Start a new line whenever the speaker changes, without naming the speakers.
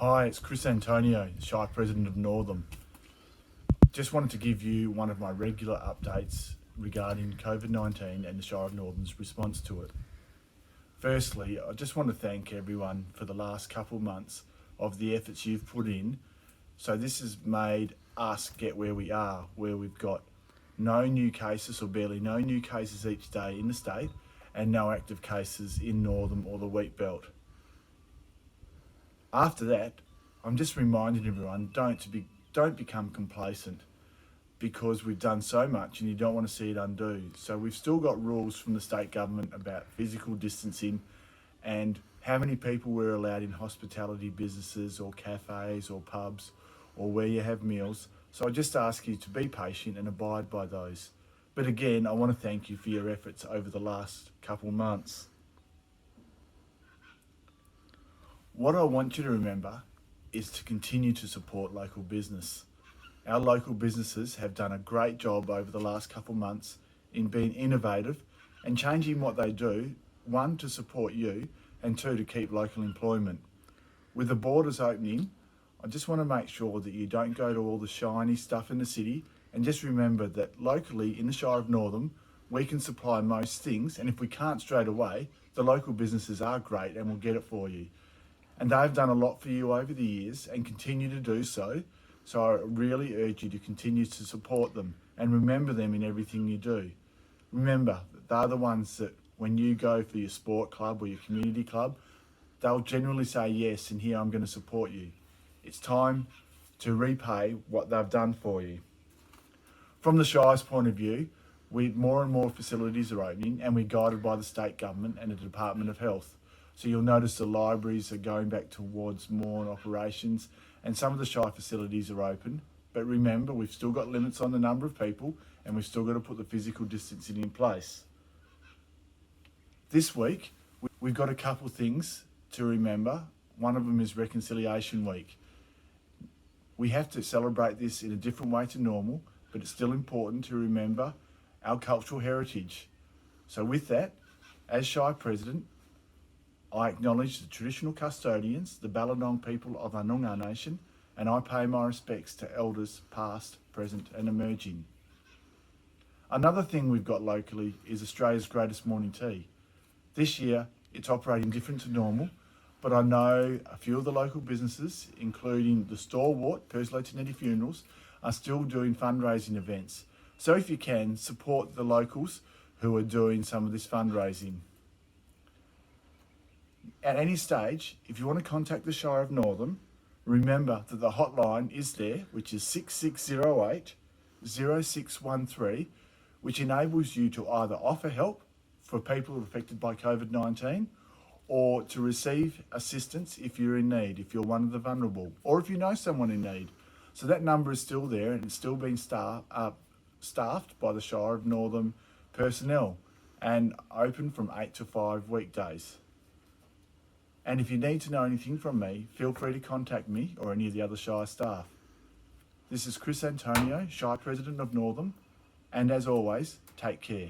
Hi, it's Chris Antonio, Shire President of Northam. Just wanted to give you one of my regular updates regarding COVID-19 and the Shire of Northam's response to it. Firstly, I just want to thank everyone for the last couple of months of the efforts you've put in. So this has made us get where we are, where we've got no new cases or barely no new cases each day in the state and no active cases in Northam or the wheat belt. After that, I'm just reminding everyone, don't become complacent, because we've done so much and you don't want to see it undo. So we've still got rules from the state government about physical distancing and how many people we're allowed in hospitality businesses or cafes or pubs or where you have meals. So I just ask you to be patient and abide by those. But again, I want to thank you for your efforts over the last couple months. What I want you to remember is to continue to support local business. Our local businesses have done a great job over the last couple months in being innovative and changing what they do, one, to support you, and two, to keep local employment. With the borders opening, I just want to make sure that you don't go to all the shiny stuff in the city, and just remember that locally in the Shire of Northam, we can supply most things, and if we can't straight away, the local businesses are great and will get it for you. And they've done a lot for you over the years and continue to do so. So I really urge you to continue to support them and remember them in everything you do. Remember that they're the ones that when you go for your sport club or your community club, they'll generally say yes, and here I'm going to support you. It's time to repay what they've done for you. From the Shire's point of view, more and more facilities are opening, and we're guided by the state government and the Department of Health. So you'll notice the libraries are going back towards more operations, and some of the Shire facilities are open. But remember, we've still got limits on the number of people, and we've still got to put the physical distancing in place. This week, we've got a couple things to remember. One of them is Reconciliation Week. We have to celebrate this in a different way to normal, but it's still important to remember our cultural heritage. So with that, as Shire President, I acknowledge the traditional custodians, the Ballagong people of our Noongar Nation, and I pay my respects to elders past, present and emerging. Another thing we've got locally is Australia's greatest morning tea. This year, it's operating different to normal, but I know a few of the local businesses, including the stalwart Perslow Tinetti Funerals, are still doing fundraising events. So if you can, support the locals who are doing some of this fundraising. At any stage, if you want to contact the Shire of Northam, remember that the hotline is there, which is 6608 0613, which enables you to either offer help for people affected by COVID-19 or to receive assistance if you're in need, if you're one of the vulnerable, or if you know someone in need. So that number is still there, and it's still being staffed by the Shire of Northam personnel and open from 8 to 5 weekdays. And if you need to know anything from me, feel free to contact me or any of the other Shire staff. This is Chris Antonio, Shire President of Northam, and as always, take care.